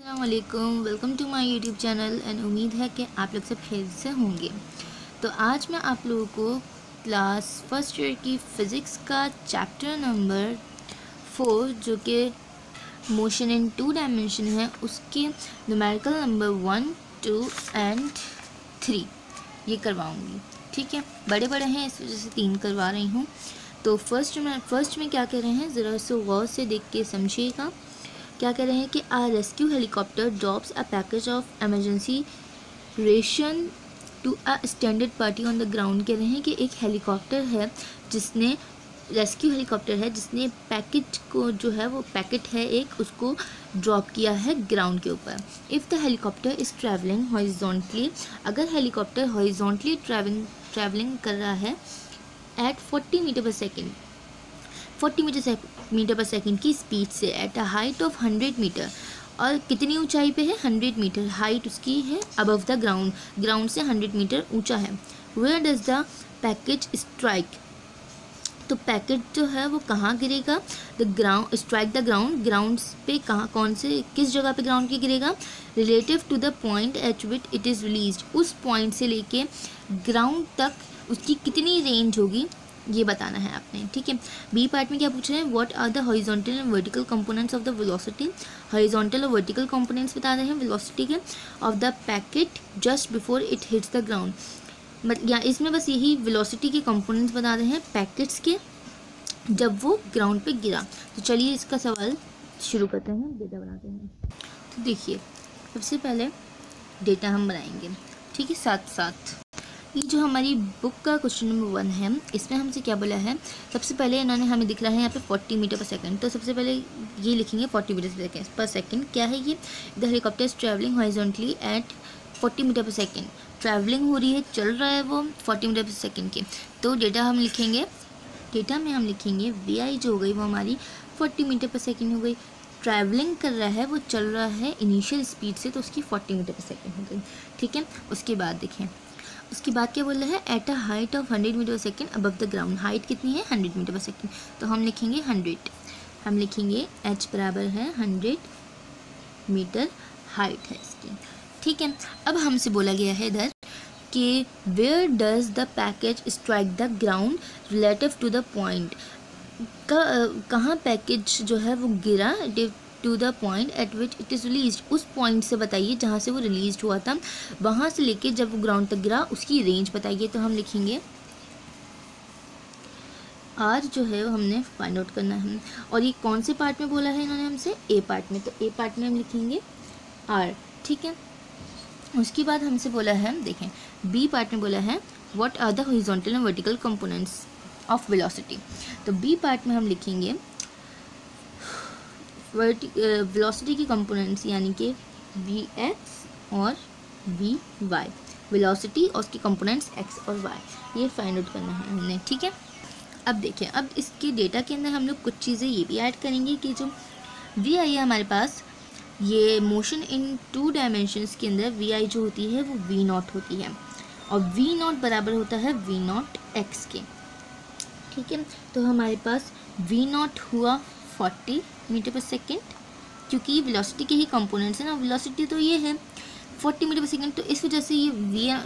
अस्सलामुअलैकुम, welcome to my YouTube channel and उम्मीद है कि आप लोग सब खैर से होंगे। तो आज मैं आप लोगों को क्लास फर्स्ट ईयर की फ़िज़िक्स का चैप्टर नंबर 4 जो कि मोशन इन 2 डायमेंशन है उसके न्यूमेरिकल नंबर 1, 2 एंड 3 ये करवाऊँगी। ठीक है, बड़े बड़े हैं इस वजह से 3 करवा रही हूँ। तो फर्स्ट में क्या कह रहे हैं ज़रा से गौर से देख के समझिएगा। क्या कह रहे हैं कि a rescue helicopter drops a package of emergency ration to a standard party on the ground. कह रहे हैं कि एक हेलीकॉप्टर है जिसने रेस्क्यू हेलीकॉप्टर है जिसने पैकेट को जो है वो पैकेट है एक उसको ड्रॉप किया है ग्राउंड के ऊपर। If the helicopter is travelling horizontally, अगर हेलीकॉप्टर हॉरिजॉन्टली ट्रैवलिंग कर रहा है at 40 metre per second 40 metre per second की स्पीड से at a height of 100 metre, और कितनी ऊंचाई पे है 100 मीटर हाइट उसकी है अबव द ग्राउंड से 100 मीटर ऊंचा है। Where does the package strike, तो पैकेट जो है वो कहाँ गिरेगा, the ground strike the ground पे कहाँ कौन से किस जगह पे ग्राउंड के गिरेगा, relative to the point at which it is released, उस पॉइंट से लेके ग्राउंड तक उसकी कितनी रेंज होगी ये बताना है आपने। ठीक है, बी पार्ट में क्या पूछ रहे हैं, what are the horizontal and vertical components of the velocity, horizontal और वर्टिकल कंपोनेंट्स बता रहे हैं वेलोसिटी के of the packet just before it hits the ground. या इसमें बस यही वेलोसिटी के कंपोनेंट्स बता रहे हैं पैकेट्स के जब वो ग्राउंड पे गिरा। तो चलिए इसका सवाल शुरू करते हैं, डेटा बनाते हैं। तो देखिए सबसे पहले डेटा हम बनाएंगे, ठीक है। साथ साथ ये जो हमारी बुक का क्वेश्चन नंबर 1 है इसमें हमसे क्या बोला है, सबसे पहले इन्होंने हमें दिख रहा है यहाँ पे 40 मीटर पर सेकंड, तो सबसे पहले ये लिखेंगे 40 मीटर पर सेकंड। क्या है ये, the helicopter is travelling horizontally at 40 metre per second, travelling हो रही है, चल रहा है वो 40 मीटर पर सेकंड के। तो डेटा हम लिखेंगे, डेटा में हम लिखेंगे वी आई जो हो गई वो हमारी 40 मीटर पर सेकेंड हो गई, ट्रैवलिंग कर रहा है वो चल रहा है इनिशियल स्पीड से तो उसकी 40 मीटर पर सेकेंड हो गई। ठीक है, उसके बाद देखें, उसके बाद क्या बोल रहा है, at a height of 100 metre per second above the ground, height कितनी है 100 मीटर पर सेकेंड, तो हम लिखेंगे 100, हम लिखेंगे h बराबर है 100 मीटर हाइट है इसकी। ठीक है, अब हमसे बोला गया है इधर कि where does the package strike the ground relative to the point, कहाँ पैकेज जो है वो गिरा to the point at which it is release, उस पॉइंट से बताइए जहाँ से वो रिलीज हुआ था, वहाँ से लेके जब वो ग्राउंड तक गिरा उसकी रेंज बताइए। तो हम लिखेंगे आर जो है वो हमने फाइंड आउट करना है, और ये कौन से पार्ट में बोला है इन्होंने हमसे, ए पार्ट में, तो ए पार्ट में हम लिखेंगे आर। ठीक है, उसके बाद हमसे बोला है, देखें बी पार्ट में बोला है what are the horizontal and vertical components of velocity, तो बी पार्ट में हम लिखेंगे वेलोसिटी की कंपोनेंट्स यानी कि वी एक्स और वी वाई, वेलोसिटी और उसकी कंपोनेंट्स एक्स और वाई, ये फाइंड आउट करना है हमने। ठीक है, अब देखिए, अब इसके डेटा के अंदर हम लोग कुछ चीज़ें ये भी ऐड करेंगे कि जो वी आई है हमारे पास, ये मोशन इन 2 डायमेंशंस के अंदर वी आई जो होती है वो वी नॉट होती है, और वी नॉट बराबर होता है वी नॉट एक्स के। ठीक है, तो हमारे पास वी नॉट हुआ 40 मीटर पर सेकेंड, क्योंकि वेलोसिटी के ही कंपोनेंट्स है ना, वेलोसिटी तो ये है 40 मीटर पर सेकेंड, तो इस वजह से ये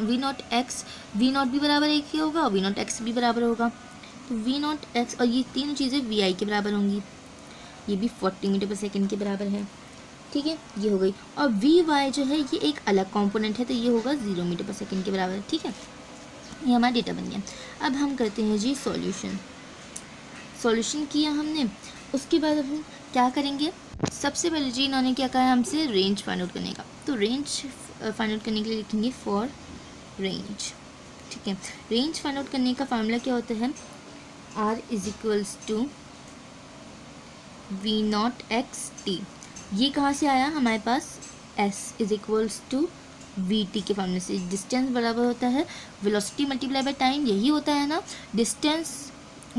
V naught X, V naught भी बराबर एक ही होगा और वी नॉट एक्स भी बराबर होगा, तो वी नॉट एक्स और ये तीनों चीज़ें वी आई के बराबर होंगी, ये भी 40 मीटर पर सेकेंड के बराबर है। ठीक है, ये हो गई, और वी वाई जो है ये एक अलग कंपोनेंट है तो ये होगा 0 मीटर पर सेकेंड के बराबर। ठीक है, ये हमारा डेटा बन गया। अब हम करते हैं जी सॉल्यूशन किया हमने, उसके बाद अब हम क्या करेंगे, सबसे पहले जी इन्होंने क्या कहा है हमसे, रेंज फाइंड आउट करने का, तो रेंज फाइंड आउट करने के लिए लिखेंगे फॉर रेंज। ठीक है, रेंज फाइंड आउट करने का फार्मूला क्या होता है, R is equals to V naught X T, ये कहाँ से आया हमारे पास, S is equals to V T के फार्मूले से, डिस्टेंस बराबर होता है वेलोसिटी मल्टीप्लाई बाय टाइम, यही होता है ना, डिस्टेंस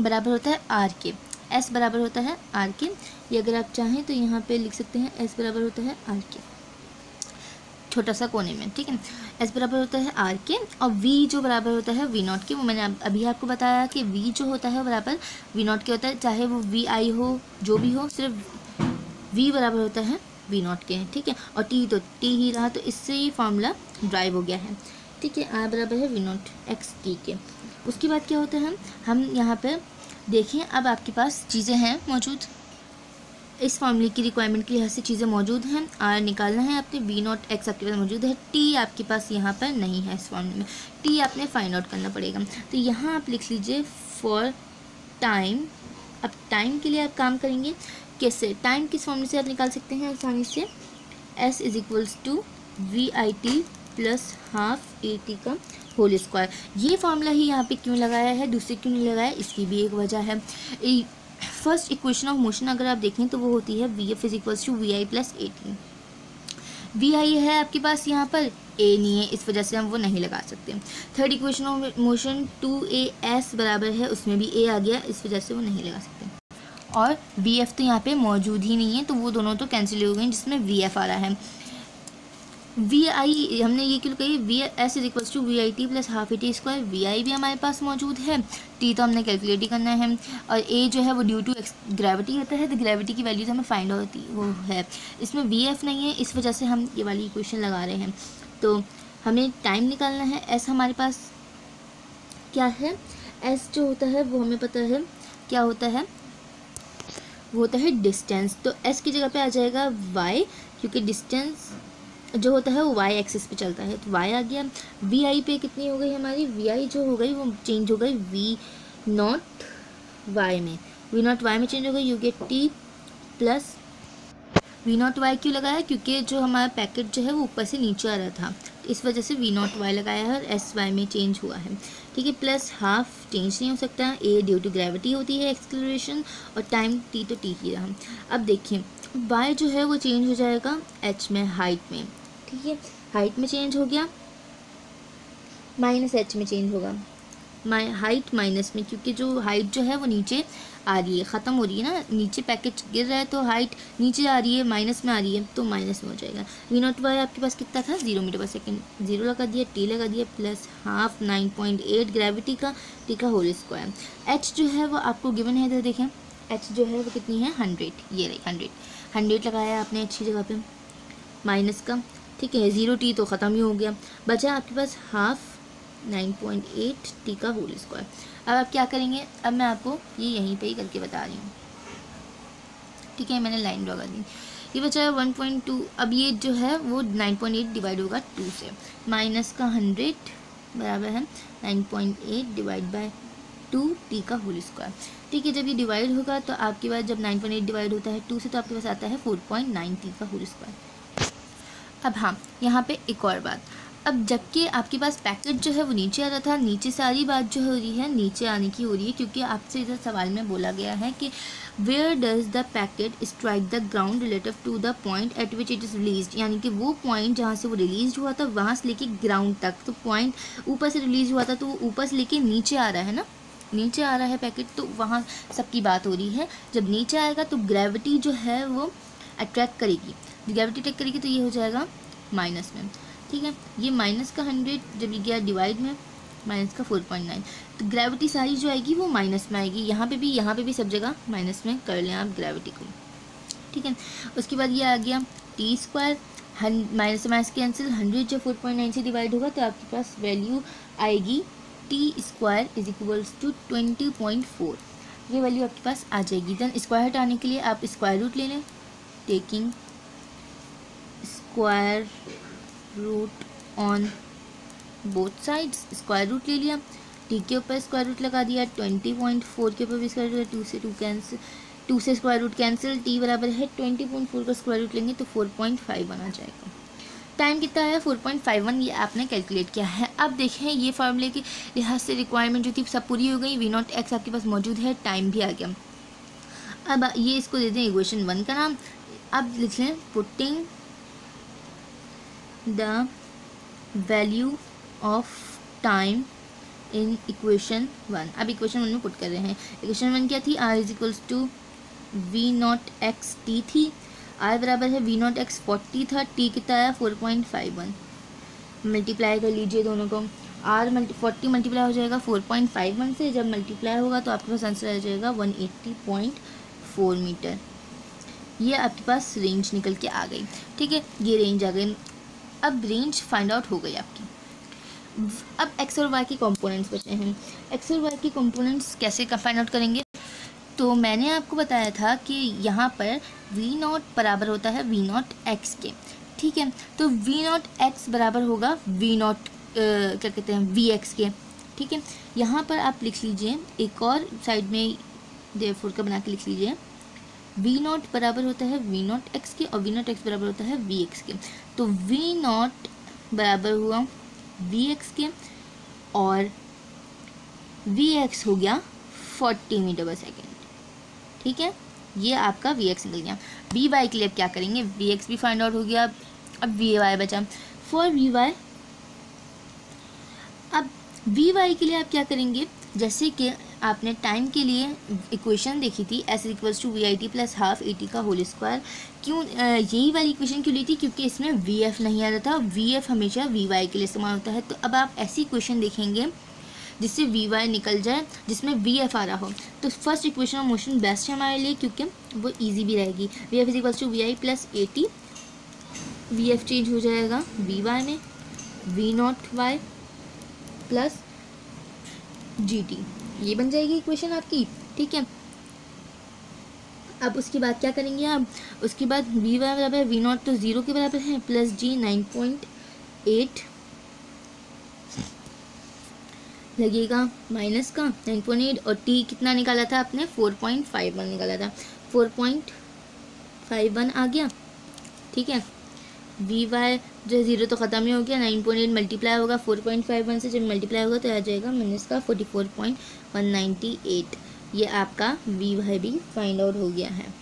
बराबर होता है आर के, एस बराबर होता है आर के, ये अगर आप चाहें तो यहाँ पे लिख सकते हैं एस बराबर होता है आर के, छोटा सा कोने में। ठीक है, एस बराबर होता है आर के, और वी जो बराबर होता है वी नॉट के, वो मैंने अभी आपको बताया कि वी जो होता है बराबर वी नॉट के होता है, चाहे वो वी आई हो जो भी हो, सिर्फ वी बराबर होता है वी नॉट के हैं, ठीक है, और टी तो टी ही रहा, तो इससे ये फार्मूला ड्राइव हो गया है, ठीक है। आर बराबर है वी नॉट एक्स टी के। उसके बाद क्या होता है, हम यहाँ पे देखें, अब आपके पास चीज़ें हैं मौजूद, इस फॉर्मूले की रिक्वायरमेंट के लिहाज से चीज़ें मौजूद हैं। आर निकालना है आपने, वी नॉट एक्स आपके पास मौजूद है, टी आपके पास यहाँ पर नहीं है, इस फॉर्मूले में टी आपने फाइंड आउट करना पड़ेगा। तो यहाँ आप लिख लीजिए फॉर टाइम। अब टाइम के लिए आप काम करेंगे कैसे, टाइम किस फॉर्मूले से आप निकाल सकते हैं आसानी से, S is equals to V I T plus half A T का होल स्क्वायर। ये फार्मूला ही यहाँ पे क्यों लगाया है, दूसरे क्यों नहीं लगाया, इसकी भी एक वजह है। फर्स्ट इक्वेशन ऑफ मोशन अगर आप देखें तो वो होती है V F is equals to V I plus A T. V I है आपके पास यहाँ पर, ए नहीं है, इस वजह से हम वो नहीं लगा सकते। Third equation of motion 2as बराबर है, उसमें भी ए आ गया, इस वजह से वो नहीं लगा सकते। और वी एफ तो यहाँ पे मौजूद ही नहीं है, तो वो दोनों तो कैंसिल हो गए जिसमें वी एफ आ रहा है। वी आई हमने ये क्यों कही, V S is equals to V I T plus half A T square. V I भी हमारे पास मौजूद है, टी तो हमने कैलकुलेट ही करना है, और ए जो है वो ड्यू टू ग्रेविटी होता है, तो ग्रेविटी की वैल्यूज हमें फाइंड होती वो है। इसमें वी एफ नहीं है, इस वजह से हम ये वाली इक्वेशन लगा रहे हैं। तो हमें टाइम निकालना है, एस हमारे पास क्या है, एस जो होता है वो हमें पता है क्या होता है, वो होता है डिस्टेंस। तो एस की जगह पे आ जाएगा वाई, क्योंकि डिस्टेंस जो होता है वो वाई एक्सिस पे चलता है, तो वाई आ गया। वी आई पे कितनी हो गई हमारी, वी आई जो हो गई वो चेंज हो गई वी नॉट वाई में, वी नॉट वाई में चेंज हो गई, you get T plus V naught Y क्यों लगाया, क्योंकि जो हमारा पैकेट जो है वो ऊपर से नीचे आ रहा था, तो इस वजह से वी नॉट वाई लगाया है, और एस वाई में चेंज हुआ है, ठीक है। प्लस हाफ चेंज नहीं हो सकता, ए ड्यू टू ग्रेविटी होती है एक्सेलरेशन, और टाइम टी तो टी ही रहा। अब देखिए वाई जो है वो चेंज हो जाएगा एच में, हाइट में, ठीक है, हाइट में चेंज हो गया, माइनस एच में चेंज होगा, हाइट माइनस में, क्योंकि जो हाइट जो है वो नीचे आ रही है, ख़त्म हो रही है ना, नीचे पैकेज गिर रहा है तो हाइट नीचे आ रही है, माइनस में आ रही है, तो माइनस में हो जाएगा। वी नॉट वाई आपके पास कितना था, 0 मीटर पर सेकेंड, 0 लगा दिया, टी लगा दिया, प्लस हाफ 9.8 ग्रेविटी का, टी का होल स्क्वायर। एच जो है वो आपको गिवन है, तो देखें एच जो है वो कितनी है 100, ये रही 100 लगाया आपने एच की जगह पे माइनस का, ठीक है, 0 टी तो ख़त्म ही हो गया, बचा आपके पास हाफ 9.8 टी का होल स्क्वायर। अब आप क्या करेंगे, अब मैं आपको ये यहीं पे ही करके बता रही हूँ, ठीक है, मैंने लाइन ड्रॉ कर दी, ये बचा है 1.2। अब ये जो है वो 9.8 डिवाइड होगा 2 से, माइनस का 100 बराबर है 9.8 डिवाइड बाय 2 टी का होल स्क्वायर, ठीक है। जब ये डिवाइड होगा तो आपके पास, जब 9.8 डिवाइड होता है 2 से, तो आपके पास आता है 4.9 टी का होल स्क्वायर। अब हाँ, यहाँ पे एक और बात, अब जबकि आपके पास पैकेट जो है वो नीचे आ रहा था, नीचे सारी बात जो हो रही है नीचे आने की हो रही है, क्योंकि आपसे इधर सवाल में बोला गया है कि where does the packet strike the ground relative to the point at which it is release, यानी कि वो पॉइंट जहाँ से वो रिलीज हुआ था वहाँ से लेके ग्राउंड तक, तो पॉइंट ऊपर से रिलीज हुआ था तो वो ऊपर से लेके नीचे आ रहा है ना, नीचे आ रहा है पैकेट, तो वहाँ सबकी बात हो रही है। जब नीचे आएगा तो ग्रेविटी जो है वो अट्रैक्ट करेगी, ग्रेविटी अट्रैक्ट करेगी, तो ये हो जाएगा माइनस में, ठीक है। ये माइनस का 100 जब ये गया डिवाइड में, माइनस का 4.9, तो ग्रेविटी सारी जो आएगी वो माइनस में आएगी, यहाँ पे भी सब जगह माइनस में कर लें आप ग्रेविटी को, ठीक है। उसके बाद ये आ गया टी स्क्वायर, माइनस से माइनस कैंसिल, 100 जो 4.9 से डिवाइड होगा तो आपके पास वैल्यू आएगी T square is equals to 20.4, ये वैल्यू आपके पास आ जाएगी। देन स्क्वायर हटाने के लिए आप स्क्वायर रूट ले लें, taking square root on both sides, square root ले लिया, टी के ऊपर स्क्वायर रूट लगा दिया, 20.4 के ऊपर भी स्क्वायर रूट, 2 से 2 कैंसिल, 2 से स्क्वायर रूट कैंसिल, टी बराबर है 20.4 का स्क्वायर रूट लेंगे तो 4.5 बना जाएगा। टाइम कितना है 4.51, ये आपने कैलकुलेट किया है। अब देखें ये फार्मूले के लिहाज से रिक्वायरमेंट जो थी सब पूरी हो गई, वी नॉट एक्स आपके पास मौजूद है, टाइम भी आ गया। अब ये इसको दे दें इक्वेशन 1 का नाम, अब लिख लें putting the value of time in equation 1। अब इक्वेशन 1 में पुट कर रहे हैं, इक्वेशन 1 क्या थी, R is equals to V naught X T थी, आर बराबर है वी नॉट एक्स 40 था, टी कितना आया 4.51, मल्टीप्लाई कर लीजिए दोनों को, आर 40 मल्टीप्लाई हो जाएगा 4.51 से, जब मल्टीप्लाई होगा तो आपके पास आंसर आ जाएगा 180.4 मीटर, ये आपके पास रेंज निकल के आ गई। ठीक है, ये रेंज आ गई। अब रेंज फाइंड आउट हो गई आपकी। अब एक्स और वाई के कंपोनेंट्स बचे हैं। एक्स और वाई के कंपोनेंट्स कैसे फाइंड आउट करेंगे? तो मैंने आपको बताया था कि यहाँ पर वी नॉट बराबर होता है वी नॉट एक्स के। ठीक है, तो वी नॉट एक्स बराबर होगा वी नॉट क्या कहते हैं वी एक्स के। ठीक है, यहाँ पर आप लिख लीजिए, एक और साइड में देयरफॉर का बना के लिख लीजिए, वी नॉट बराबर होता है वी नॉट एक्स के और वी नॉट एक्स बराबर होता है वी एक्स के। तो वी नॉट बराबर हुआ वी एक्स के और वी एक्स हो गया 40 मीटर पर सेकेंड। ठीक है, ये आपका वी एक्स निकल गया। वी वाई के लिए अब क्या करेंगे? वी एक्स भी फाइंड आउट हो गया, अब वी वाई बचा। फॉर वी वाई, अब वी वाई के लिए आप क्या करेंगे? जैसे कि आपने टाइम के लिए इक्वेशन देखी थी S equals to V I T plus half A T का होल स्क्वायर। क्यों यही वाली इक्वेशन क्यों ली थी? क्योंकि इसमें वी एफ नहीं आ रहा था। वी एफ हमेशा वी वाई के लिए इस्तेमाल होता है। तो अब आप ऐसी इक्वेशन देखेंगे जिससे वी वाई निकल जाए, जिसमें वी एफ आ रहा हो। तो first equation of motion best है हमारे लिए, क्योंकि वो ईजी भी रहेगी। V F is equals to V I plus A T, V F change हो जाएगा वी वाई में, V naught Y plus G T, ये बन जाएगी इक्वेशन आपकी। ठीक है, अब उसके बाद क्या करेंगे आप? उसके बाद वी वाई बराबर वी नॉट तो 0 के बराबर है प्लस जी 9.8 लगेगा माइनस का 9.8 और टी कितना निकाला था आपने? 4.51 निकाला था, 4.51 आ गया। ठीक है, वी वाई जो 0 तो ख़त्म ही हो गया, 9.8 मल्टीप्लाई होगा 4.51 से, जब मल्टीप्लाई होगा तो आ जाएगा माइनस का 44.198। ये आपका वी वाई भी फाइंड आउट हो गया है।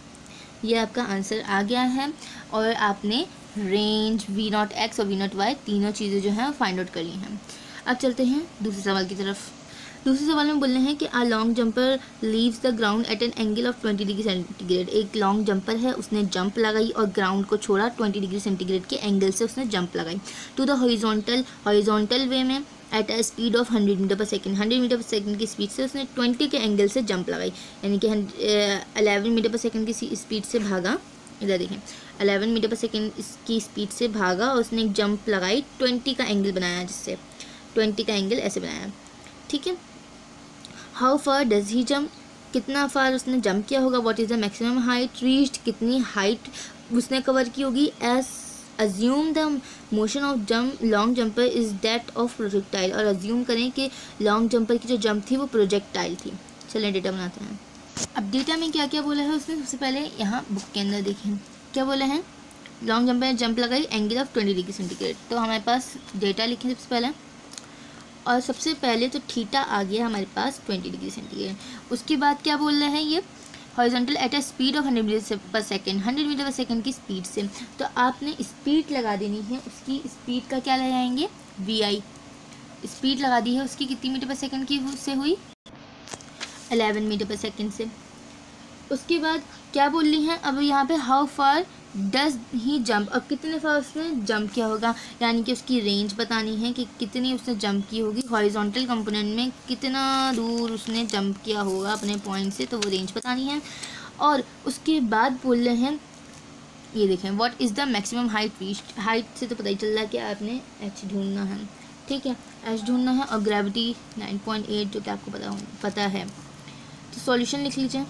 ये आपका आंसर आ गया है और आपने रेंज वी नॉट एक्स और वी नॉट वाई तीनों चीज़ें जो हैं फाइंड आउट कर ली हैं। अब चलते हैं दूसरे सवाल की तरफ। दूसरे सवाल में बोलने हैं कि a long jumper leaves the ground at an angle of 20 degree centigrade. एक लॉन्ग जंपर है, उसने जंप लगाई और ग्राउंड को छोड़ा 20 डिग्री सेंटीग्रेड के एंगल से उसने जंप लगाई टू द हॉरिजॉन्टल वे में at a speed of 100 metre per second. 100 metre per second की स्पीड से उसने 20 के एंगल से जंप लगाई, यानी कि 11 मीटर पर सेकेंड की स्पीड से भागा। इधर देखें, 11 मीटर पर सेकेंड की स्पीड से भागा और उसने एक जंप लगाई, 20 का एंगल बनाया, जिससे 20 का एंगल ऐसे बनाया। ठीक है, how far does he jump, कितना फार उसने जंप किया होगा। What is the maximum height reached, कितनी हाइट उसने कवर की होगी। As assume the motion of long jumper is that of projectile, और अज्यूम करें कि लॉन्ग जंपर की जो जंप थी वो प्रोजेक्टाइल थी। चलिए डेटा बनाते हैं। अब डेटा में क्या क्या बोला है उसने, सबसे पहले यहाँ बुक के अंदर देखें क्या बोला है। लॉन्ग जंपर ने जंप लगाई एंगल ऑफ 20 डिग्री सेंटीग्रेड। तो हमारे पास डेटा लिखें सबसे पहले, और सबसे पहले तो थीटा आ गया हमारे पास 20 डिग्री सेंटीग्रेड। उसके बाद क्या बोल रहे हैं, ये horizontal at a speed of 100 metre per second, 100 metre per second की स्पीड से। तो आपने स्पीड लगा देनी है, उसकी स्पीड का क्या लगाएंगे? We I. स्पीड लगा दी है उसकी, कितनी मीटर पर सेकेंड की से हुई? 11 मीटर पर सेकेंड से। उसके बाद क्या बोल रही हैं अब यहाँ पे, how far does he jump, अब कितने फार उसने जंप किया होगा, यानी कि उसकी रेंज बतानी है कि कितनी उसने जंप की होगी। हॉरिजॉन्टल कंपोनेंट में कितना दूर उसने जंप किया होगा अपने पॉइंट से, तो वो रेंज बतानी है। और उसके बाद बोल रहे हैं, ये देखें, what is the maximum height reached. Height से तो पता ही चल रहा है कि आपने एच ढूंढना है। ठीक है, एच ढूंढना है, और ग्रेविटी 9.8 जो कि आपको पता है। तो सॉल्यूशन लिख लीजिए।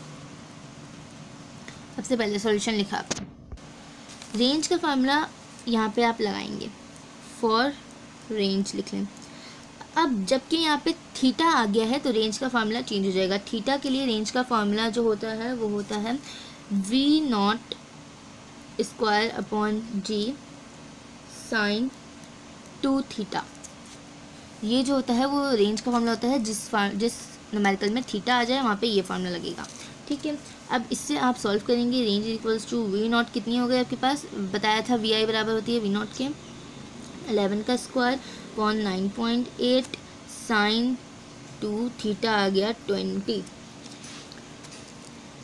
सबसे पहले सॉल्यूशन लिखा आपने, रेंज का फार्मूला यहाँ पे आप लगाएंगे, फॉर रेंज लिख लें। अब जबकि यहाँ पे थीटा आ गया है तो रेंज का फार्मूला चेंज हो जाएगा। थीटा के लिए रेंज का फार्मूला जो होता है वो होता है V naught square upon G sine 2 theta. ये जो होता है वो रेंज का फार्मूला होता है, जिस न्यूमेरिकल में थीटा आ जाए वहाँ पे ये फार्मूला लगेगा। ठीक है, अब इससे आप सॉल्व करेंगे। Range equals to V naught कितनी हो गई आपके पास, बताया था वी आई बराबर होती है वी नॉट के 11 का स्क्वायर अपॉन 9.8 साइन 2 थीटा आ गया 20।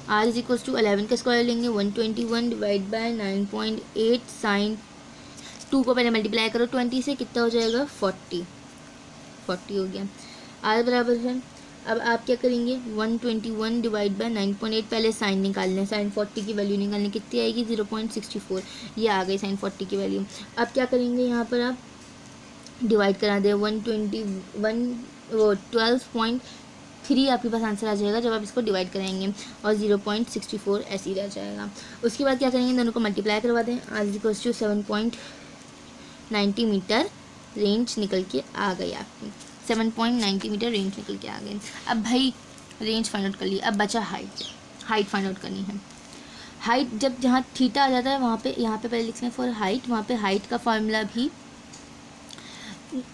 आर इज इक्वल्स टू 11 का स्क्वायर लेंगे 121 डिवाइड बाय 9.8 साइन 2 को पहले मल्टीप्लाई करो 20 से, कितना हो जाएगा 40 हो गया। आर बराबर है अब आप क्या करेंगे, 121 डिवाइड बाय 9.8, पहले साइन निकालना है, साइन 40 की वैल्यू निकालनी, कितनी आएगी 0.64, ये आ गई साइन 40 की वैल्यू। अब क्या करेंगे, यहाँ पर आप डिवाइड करा दें, 12.3 आपके पास आंसर आ जाएगा जब आप इसको डिवाइड कराएंगे, और 0.64 ऐसे ही रह जाएगा। उसके बाद क्या करेंगे, दोनों को मल्टीप्लाई करवा दें, r = 7.90 मीटर रेंज निकल के आ गई आपकी, 7.90 मीटर रेंज निकल के आ गई। अब भाई रेंज फाइंड आउट कर ली, अब बचा हाइट फाइंड आउट करनी है। हाइट जब जहाँ थीटा आ जाता है वहाँ पे, यहाँ पे पहले लिखना है फॉर हाइट, वहाँ पे हाइट का फार्मूला भी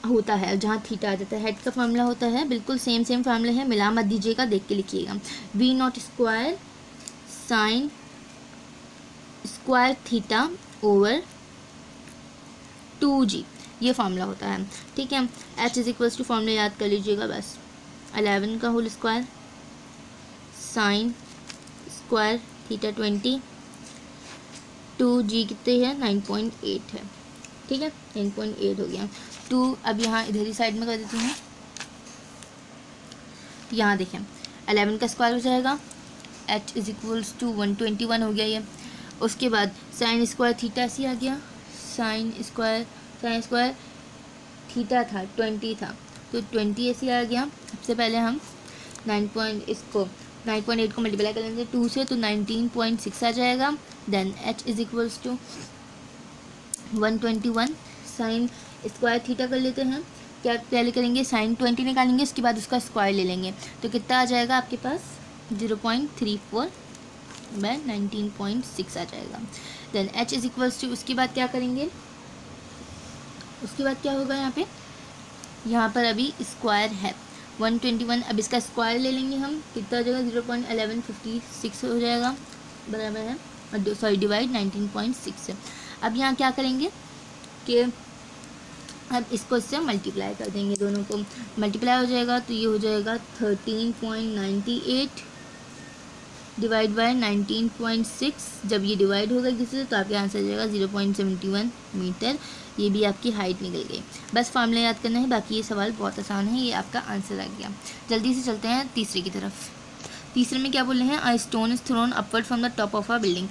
होता है, जहाँ थीटा आ जाता है हाइट का फार्मूला होता है, बिल्कुल सेम फार्मूला है, मिला मत दीजिएगा, देख के लिखिएगा। V0 square sine square theta over 2g, ये फार्मूला होता है, ठीक है। H = फार्मूला याद कर लीजिएगा बस, 11 का whole square sine square theta 20, 2g कितने है 9.8 है, ठीक है, 9.8 हो गया। 2 अब यहाँ इधर ही साइड में कर देती हूँ, यहाँ देखें 11 का स्क्वायर हो जाएगा, H = 121 हो गया ये। उसके बाद साइन स्क्वायर थीटा ऐसे आ गया, साइन स्क्वायर थीटा था 20 था, तो 20 ऐसे आ गया। सबसे पहले हम 9.8 को मल्टीप्लाई कर लेंगे 2 से, तो 19.6 आ जाएगा। Then H = 121 sine square theta कर लेते हैं, क्या पहले करेंगे साइन 20 निकालेंगे, उसके बाद उसका स्क्वायर ले लेंगे, तो कितना आ जाएगा आपके पास 0.34 बाय 19.6 आ जाएगा। देन H = उसके बाद क्या करेंगे, उसके बाद क्या होगा, यहाँ पर अभी स्क्वायर है 121, अब इसका स्क्वायर ले लेंगे हम, कितना हो जाएगा 0.1156 हो जाएगा, बराबर है, सॉरी डिवाइड 19.6 से। अब यहाँ क्या करेंगे कि अब इसको इससे मल्टीप्लाई कर देंगे, दोनों को मल्टीप्लाई हो जाएगा, तो ये हो जाएगा 13.98 डिवाइड बाय 19.6, जब ये डिवाइड होगा एक दूसरे से तो आपके आंसर आ जाएगा 0.71 मीटर, ये भी आपकी हाइट निकल गई। बस फार्मूला याद करना है, बाकी ये सवाल बहुत आसान है, ये आपका आंसर आ गया। जल्दी से चलते हैं तीसरे की तरफ। तीसरे में क्या बोल रहे हैं, a stone is throne upward from the top of a building,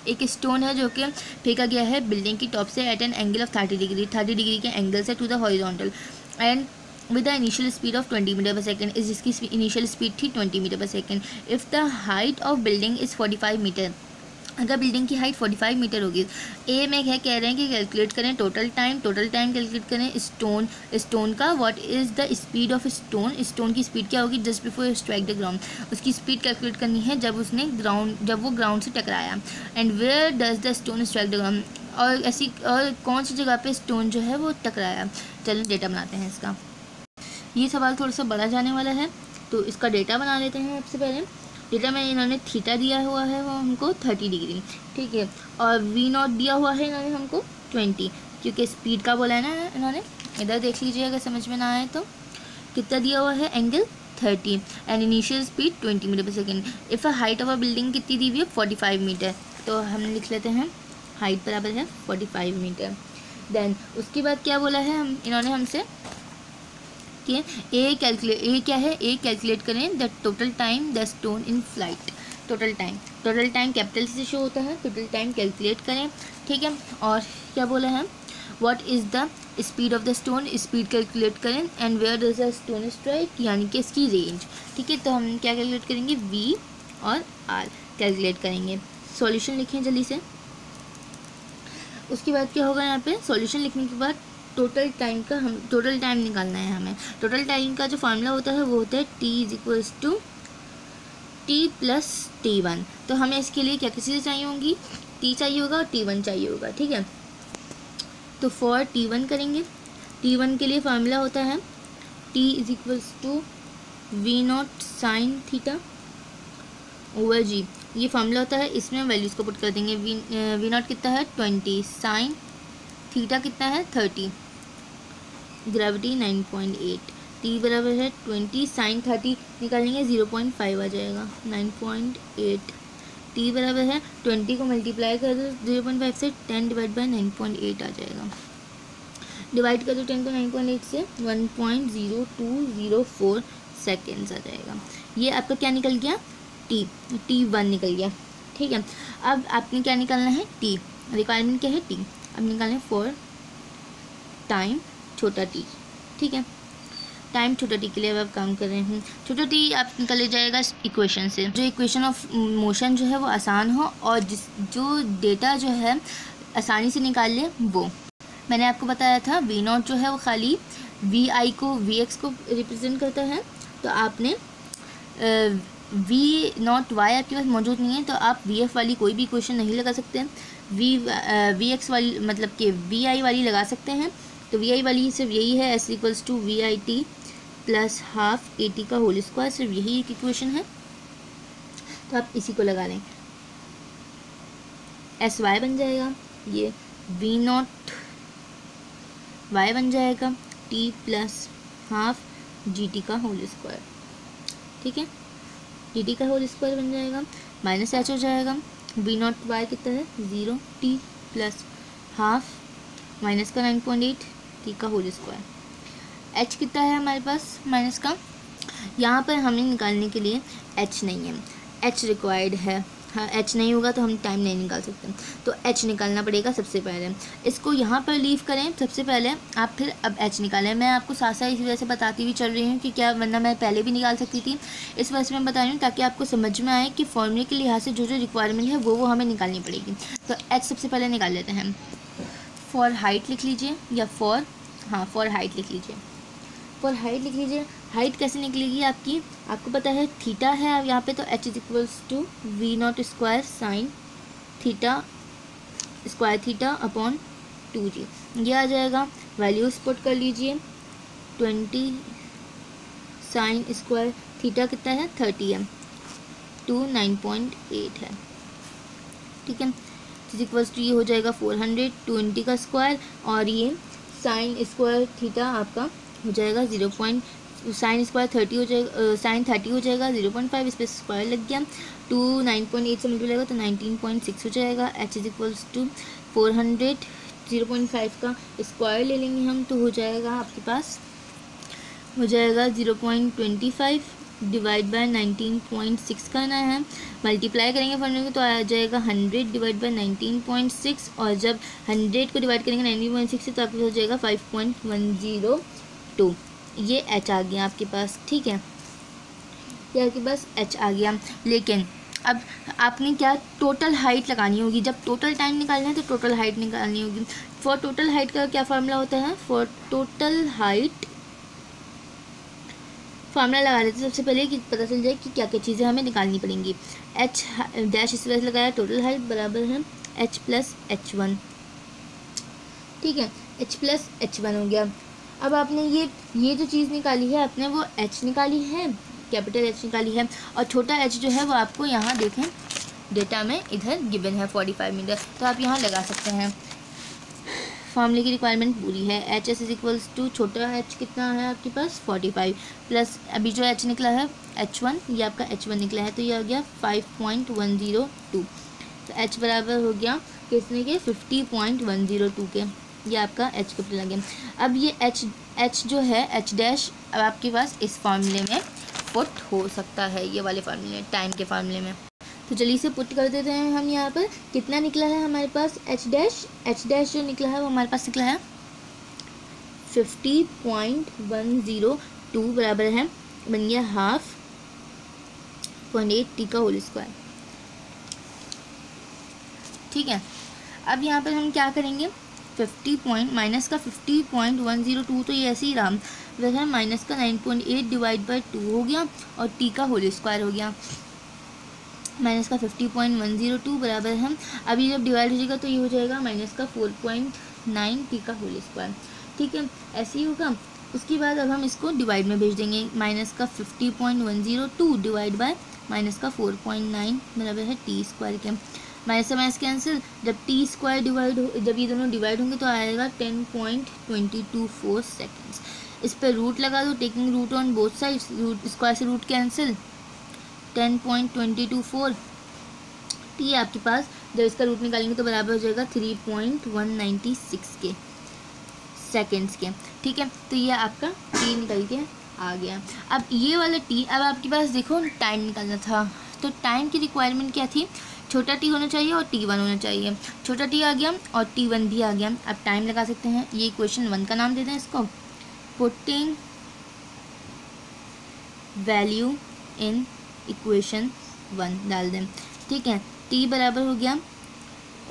एक स्टोन है जो कि फेंका गया है बिल्डिंग की टॉप से at an angle of 30 degree के एंगल से to the horizontal and with the initial speed of 20 metre per second, इस जिसकी इनिशियल स्पीड थी 20 metre per second. If the height of building is 45 metre, अगर building की height 45 metre होगी, A में है कह रहे हैं कि कैलकुलेट करें टोटल टाइम कैलकुलेट करें स्टोन का, what is the speed of stone की स्पीड क्या होगी just before strike the ground, उसकी स्पीड कैलकुलेट करनी है जब वो ग्राउंड से टकराया। And where does the stone strike the ground, और कौन सी जगह पे स्टोन जो है वो टकराया। चलिए डेटा बनाते हैं इसका, ये सवाल थोड़ा सा बड़ा जाने वाला है, तो इसका डेटा बना लेते हैं। सबसे पहले डेटा में इन्होंने थीटा दिया हुआ है वो हमको 30 डिग्री, ठीक है, और V0 दिया हुआ है इन्होंने हमको 20, क्योंकि स्पीड का बोला है ना इन्होंने, इधर देख लीजिए अगर समझ में ना आए तो। कितना दिया हुआ है angle 30 and initial speed 20 metre per second. If height of a building कितनी दी हुई है 45 मीटर, तो हम लिख लेते हैं हाइट बराबर है 45 मीटर। देन उसके बाद क्या बोला है इन्होंने हमसे कि ए कैलकुलेट करें the total time the stone in flight, total time capital से शो होता है, टोटल टाइम कैलकुलेट करें, ठीक है। और क्या बोला है what is the speed of the stone, speed calculate करें, and where does the stone strike, यानी कि इसकी रेंज, ठीक है। तो हम क्या कैलकुलेट करेंगे, V और R कैलकुलेट करेंगे। सॉल्यूशन लिखें जल्दी से। उसके बाद क्या होगा, यहाँ पे सॉल्यूशन लिखने के बाद टोटल टाइम निकालना है हमें। टोटल टाइम का जो फार्मूला होता है वो होता है T = T + T1, तो हमें इसके लिए क्या चीज़ें चाहिए होंगी, T चाहिए होगा और T1 चाहिए होगा, ठीक है। तो फॉर T1 करेंगे, T1 के लिए फार्मूला होता है T = V0 sine theta over G, ये फार्मूला होता है, इसमें वैल्यूज़ को पुट कर देंगे। V0 कितना है 20, साइन थीटा कितना है 30, ग्रेविटी 9.8, T बराबर है 20 साइन 30 निकालेंगे 0.5 आ जाएगा 9.8, T बराबर है 20 को मल्टीप्लाई कर दो 0.5 से 10 डिवाइड बाय 9.8 आ जाएगा, डिवाइड कर दो 10 को 9.8 से 1.0204 सेकेंड्स आ जाएगा। ये आपका क्या निकल गया, T1 निकल गया। ठीक है, अब आपने क्या निकालना है, T, रिक्वायरमेंट क्या है T, अब निकालना है फॉर टाइम छोटा t। ठीक है, टाइम छोटा टी के लिए अब आप काम कर रहे हैं। छोटा टी आप निकल जाएगा इक्वेशन से, जो इक्वेशन ऑफ मोशन जो है वो आसान हो और जो डेटा जो है आसानी से निकाल ले। वो मैंने आपको बताया था V0 जो है वो खाली VI को VX को रिप्रेजेंट करता है, तो आपने V0Y आपके पास मौजूद नहीं है तो आप VF वाली कोई भी इक्वेशन नहीं लगा सकते हैं। VX वाली मतलब कि VI वाली लगा सकते हैं। तो VI वाली सिर्फ यही है, S equals to VIT plus half AT का होल स्क्वायर, सिर्फ यही एक इक्वेशन है। तो आप इसी को लगा लें, SY बन जाएगा, ये V0 Y बन जाएगा T प्लस हाफ GT का होल स्क्वायर। ठीक है, GT का होल स्क्वायर बन जाएगा, माइनस H हो जाएगा। V0 Y कितना है 0, T प्लस हाफ माइनस का 9.8 T का होल स्क्वायर। H कितना है हमारे पास माइनस का, यहाँ पर हमें निकालने के लिए H नहीं है, H रिक्वायर्ड है। हाँ, H नहीं होगा तो हम टाइम नहीं निकाल सकते, तो H निकालना पड़ेगा सबसे पहले। इसको यहाँ पर लीव करें सबसे पहले आप, फिर अब H निकालें। मैं आपको साथ साथ इसी वजह से बताती हुई चल रही हूँ कि क्या, वरना मैं पहले भी निकाल सकती थी, इस वजह से मैं बता रही हूँ ताकि आपको समझ में आए कि फॉर्मूले के लिहाज से जो जो रिक्वायरमेंट है वो हमें निकालनी पड़ेगी। तो H सबसे पहले निकाल लेते हैं। फॉर हाइट लिख लीजिए, या फॉर हाइट लिख लीजिए, फॉर हाइट लिख लीजिए। हाइट कैसे निकलेगी आपकी, आपको पता है थीटा है अब यहाँ पे, तो H is equals to V0 square sine theta square theta upon 2G, ये आ जाएगा। वैल्यूज पुट कर लीजिए, 20 साइन स्क्वायर थीटा कितना है 30 है, 9.8 है। ठीक है, इज इक्वल्स टू ये हो जाएगा 400 20 का स्क्वायर, और ये साइन स्क्वायर थीटा आपका हो जाएगा साइन स्क्वायर 30 हो जाएगा, साइन 30 हो जाएगा 0.5, इस पर स्क्वायर लग गया। 9.8 से मल्टीप्लाई होगा तो 19.6 हो जाएगा। H इज इक्वल्स टू 400 0.5 का स्क्वायर ले लेंगे हम, तो हो जाएगा आपके पास हो जाएगा 0.25 डिवाइड बाय 19.6 करना है, मल्टीप्लाई करेंगे फॉर्मूले को तो आ जाएगा 100 डिवाइड बाय 19.6, और जब 100 को डिवाइड करेंगे 19.6 से तो आपके हो जाएगा 5.102। ये H आ गया आपके पास। ठीक है, ये आपके पास H आ गया। लेकिन अब आपने क्या टोटल हाइट लगानी होगी, जब टोटल टाइम निकालना है तो टोटल हाइट निकालनी होगी। फॉर टोटल हाइट का क्या फार्मूला होता है, फॉर टोटल हाइट फार्मूला लगा लेते हैं सबसे पहले कि पता चल जाए कि क्या क्या चीज़ें हमें निकालनी पड़ेंगी। H डैश इस वजह से लगाया, टोटल हाइट बराबर है H प्लस H1। ठीक है, H प्लस H1 हो गया। अब आपने ये जो चीज़ निकाली है आपने वो H निकाली है, कैपिटल H निकाली है, और छोटा h जो है वो आपको यहाँ देखें डेटा में इधर गिवन है 45 मीटर, तो आप यहाँ लगा सकते हैं। फॉर्मूले की रिक्वायरमेंट पूरी है। H इज इक्वल्स टू छोटा h कितना है आपके पास 45 प्लस अभी जो h निकला है H1, ये आपका H1 निकला है, तो ये हो गया 5.102। तो h बराबर हो गया किसने के 50.102 के, ये आपका h कैपिटल आ गया। अब ये h जो है h डैश अब आपके पास इस फार्मूले में पुट हो सकता है, ये वाले फार्मूले टाइम के फार्मूले में। तो चलिए इसे पुट कर देते हैं हम। यहाँ पर कितना निकला है हमारे पास h डैश जो निकला है वो हमारे पास निकला है 50.102 बराबर है, बन गया 1/2 T का होल स्क्वायर। ठीक है, अब यहाँ पर हम क्या करेंगे, 50 माइनस का 50.102 तो ये ऐसे ही रहा, वैसे माइनस का 9.8 डिवाइड बाई 2 हो गया और T का होल स्क्वायर हो गया। माइनस का 50.102 बराबर है, अभी जब डिवाइड हो जाएगा तो ये हो जाएगा माइनस का 4.9 T का होल स्क्वायर। ठीक है, ऐसे ही होगा। उसके बाद अब हम इसको डिवाइड में भेज देंगे, माइनस का 50.102 डिवाइड बाय माइनस का 4.9 बराबर है T स्क्वायर के। माइनस से माइनस कैंसिल, जब T स्क्वायर जब ये दोनों डिवाइड होंगे तो आएगा 10.224 सेकेंड्स। इस पर रूट लगा दो, taking root on both sides, root square से रूट कैंसिल, 10.224 T आपके पास जब इसका रूट निकालेंगे तो बराबर हो जाएगा 3.196 के सेकेंड्स के। ठीक है, तो ये आपका T निकल गया आ गया। अब ये वाला टी, अब आपके पास देखो टाइम निकालना था, तो टाइम की रिक्वायरमेंट क्या थी, छोटा टी होना चाहिए और T1 होना चाहिए। छोटा टी आ गया और T1 भी आ गया। अब टाइम लगा सकते हैं। ये इक्वेशन 1 का नाम देते हैं इसको, पुटिंग वैल्यू इन इक्वेशन 1 डाल दें। ठीक है, टी बराबर हो गया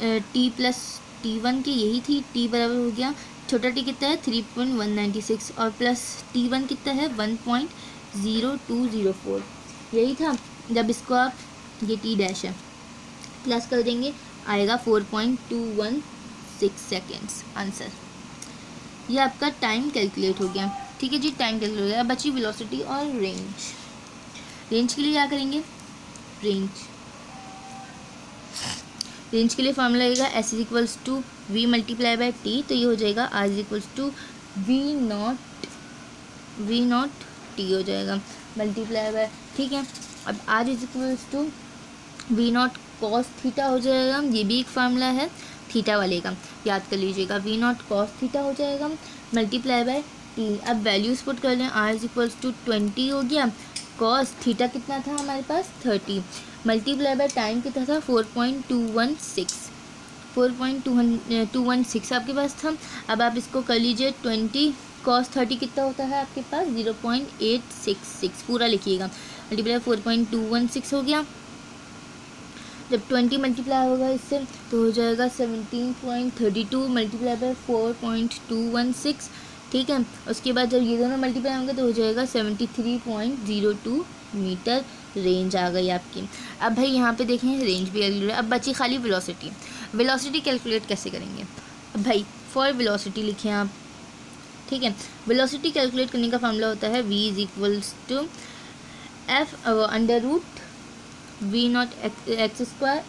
टी प्लस T1 की, यही थी, टी बराबर हो गया, छोटा टी कितना है 3.196 और प्लस T1 कितना है 1.0204, यही था। जब इसको आप, ये टी डैश है, प्लस कर देंगे आएगा 4.216 सेकेंड्स आंसर। ये आपका टाइम कैलकुलेट हो गया। ठीक है जी, टाइम कैलकुलेट हो गया। अब बची वेलोसिटी और रेंज। रेंज के लिए क्या करेंगे, रेंज के लिए फॉर्मूला लगेगा S is equals to V multiply by T, तो ये हो जाएगा R is equals to V naught T हो जाएगा मल्टीप्लाई बाय। ठीक है, अब R is equals to V naught cos theta हो जाएगा, ये भी एक फार्मूला है थीटा वाले का, याद कर लीजिएगा। V नॉट कॉस थीटा हो जाएगा मल्टीप्लाई बाय टी। अब वैल्यूज पुट कर लें, R इज इक्वल्स टू 20 हो गया, कॉस थीटा कितना था हमारे पास 30, मल्टीप्लाई बाय टाइम कितना था 4.216 आपके पास था। अब आप इसको कर लीजिए 20 कॉस 30 कितना होता है आपके पास 0.866, पूरा लिखिएगा, मल्टीप्लाई 4.216 हो गया। जब 20 मल्टीप्लाई होगा इससे तो हो जाएगा 17.32 मल्टीप्लाई बाय 4.216। ठीक है, उसके बाद जब ये दोनों मल्टीप्लाई होंगे तो हो जाएगा 73.02 मीटर रेंज आ गई आपकी। अब भाई यहाँ पे देखें रेंज भी कैलकुलेट। अब बची खाली वेलोसिटी। वेलोसिटी कैलकुलेट कैसे करेंगे, अब भाई फॉर वेलोसिटी लिखें आप। ठीक है, वेलोसिटी कैलकुलेट करने का फॉर्मूला होता है V is equals to F under root V naught X square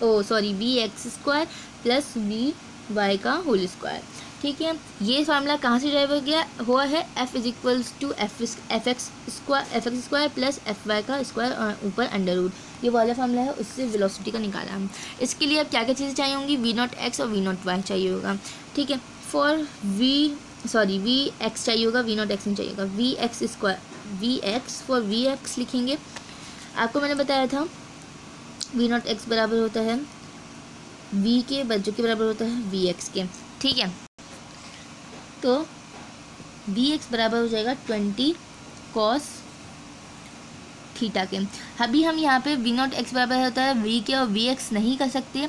V X square plus V Y का होल स्क्वायर। ठीक है, ये फार्मूला कहाँ से ड्राइव हो गया हुआ है, F is equals to F X square plus F Y का स्क्वायर ऊपर अंडर रूट, ये वाला फार्मूला है, उससे वेलोसिटी का निकाला हम। इसके लिए अब क्या क्या चीज़ें चाहिए होंगी, V नॉट एक्स और V नॉट वाई चाहिए होगा। ठीक है, फॉर V एक्स चाहिए होगा, V नॉट एक्स नहीं चाहिए होगा, V X square V x for V x लिखेंगे। आपको मैंने बताया था V नॉट एक्स बराबर होता है V के जो के बराबर होता है V एक्स के। ठीक है, तो V एक्स बराबर हो जाएगा 20 कॉस थीटा के। अभी हम यहाँ पे V नॉट एक्स बराबर होता है V के और V एक्स नहीं कर सकते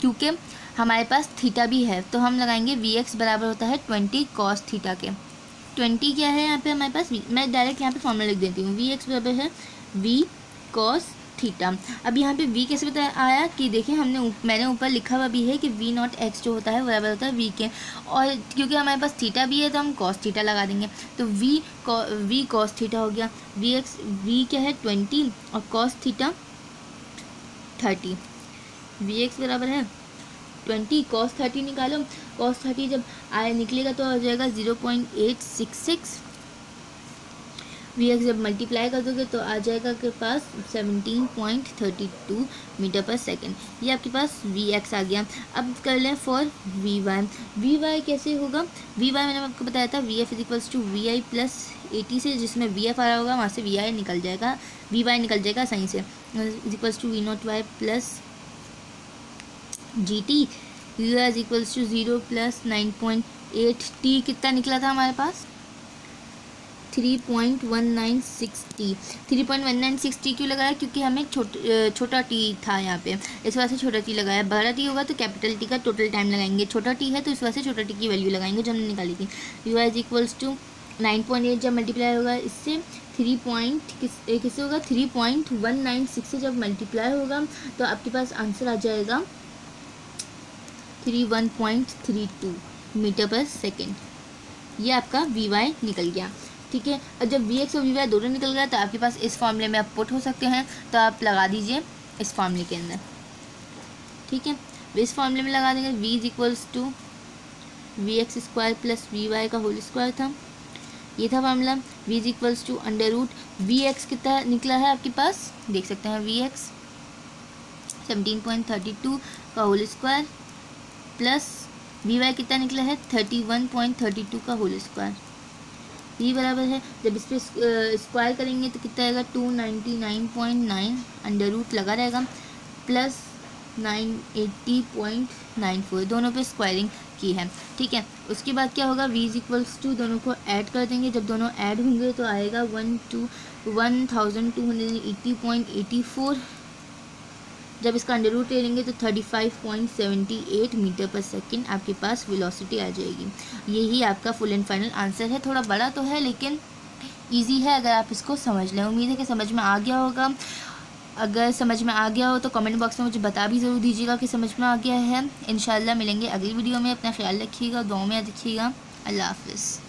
क्योंकि हमारे पास थीटा भी है, तो हम लगाएंगे V एक्स बराबर होता है 20 कॉस थीटा के। 20 क्या है यहाँ पे हमारे पास, मैं डायरेक्ट यहाँ पे फॉर्मूला लिख देती हूँ, V एक्स बराबर है V कॉस थीटा। अब यहाँ पे V कैसे बताया आया कि देखें मैंने ऊपर लिखा हुआ भी है कि V नॉट एक्स जो होता है बराबर होता है V के, और क्योंकि हमारे पास थीटा भी है तो हम कॉस थीटा लगा देंगे, तो V कॉस थीटा हो गया। V क्या है 20 और कॉस थीटा 30, V एक्स बराबर है 20 कॉस 30 निकालो, कॉस 30 जब निकलेगा तो आ जाएगा 0.866, V एक्स जब मल्टीप्लाई कर दोगे तो आ जाएगा आपके पास 17.32 मीटर पर सेकेंड, ये आपके पास V एक्स आ गया। अब कर लें फॉर V वाई कैसे होगा, V वाई मैंने आपको बताया था V F is equals to V I plus 80 से, जिसमें V एफ आ रहा होगा वहाँ से V आई निकल जाएगा, V वाई निकल जाएगा सही से, is equals to V naught Y plus G T, V Y is equals to 0 plus 9.8 T कितना निकला था हमारे पास 3.1960 क्यों लगाया, क्योंकि हमें छोटा टी था यहाँ पे, इस वजह से छोटा टी लगाया। बड़ा टी होगा तो कैपिटल टी का टोटल टाइम लगाएंगे, छोटा टी है तो इस वजह से छोटा टी की वैल्यू लगाएंगे जो हमने निकाली थी। यू इज इक्वल्स टू 9.8 जब मल्टीप्लाई होगा इससे 3 होगा 3.196 से जब मल्टीप्लाई होगा तो आपके पास आंसर आ जाएगा 31.32 मीटर पर सेकेंड, ये आपका वी वाई निकल गया। ठीक है, और जब वी एक्स और वी वाई दोनों निकल गया तो आपके पास इस फॉर्मूले में आप पुट हो सकते हैं, तो आप लगा दीजिए इस फॉर्मूले के अंदर। ठीक है, इस फॉर्मूले में लगा देंगे v is equals to V X square plus V Y का होल स्क्वायर था, ये था formula. v is equals to under root V X कितना निकला है आपके पास, देख सकते हैं वी एक्स 17.32 का whole square plus V Y कितना निकला है 31.32 का होल स्क्वायर। v बराबर है, जब इस पर स्क्वायर करेंगे तो कितना आएगा 299.9 अंडर रूट लगा रहेगा प्लस 980.94, दोनों पे स्क्वायरिंग की है। ठीक है, उसके बाद क्या होगा v इक्वल्स टू दोनों को ऐड कर देंगे, जब दोनों ऐड होंगे तो आएगा 1280.84, जब इसका अंडर रूट ले लेंगे तो 35.78 मीटर पर सेकेंड आपके पास वेलोसिटी आ जाएगी। यही आपका फुल एंड फाइनल आंसर है। थोड़ा बड़ा तो है लेकिन इजी है अगर आप इसको समझ लें। उम्मीद है कि समझ में आ गया होगा। अगर समझ में आ गया हो तो कमेंट बॉक्स में मुझे बता भी ज़रूर दीजिएगा कि समझ में आ गया है। इंशाल्लाह मिलेंगे अगली वीडियो में। अपना ख्याल रखिएगा, दुआ में याद रखिएगा। अल्लाह हाफ़िज़।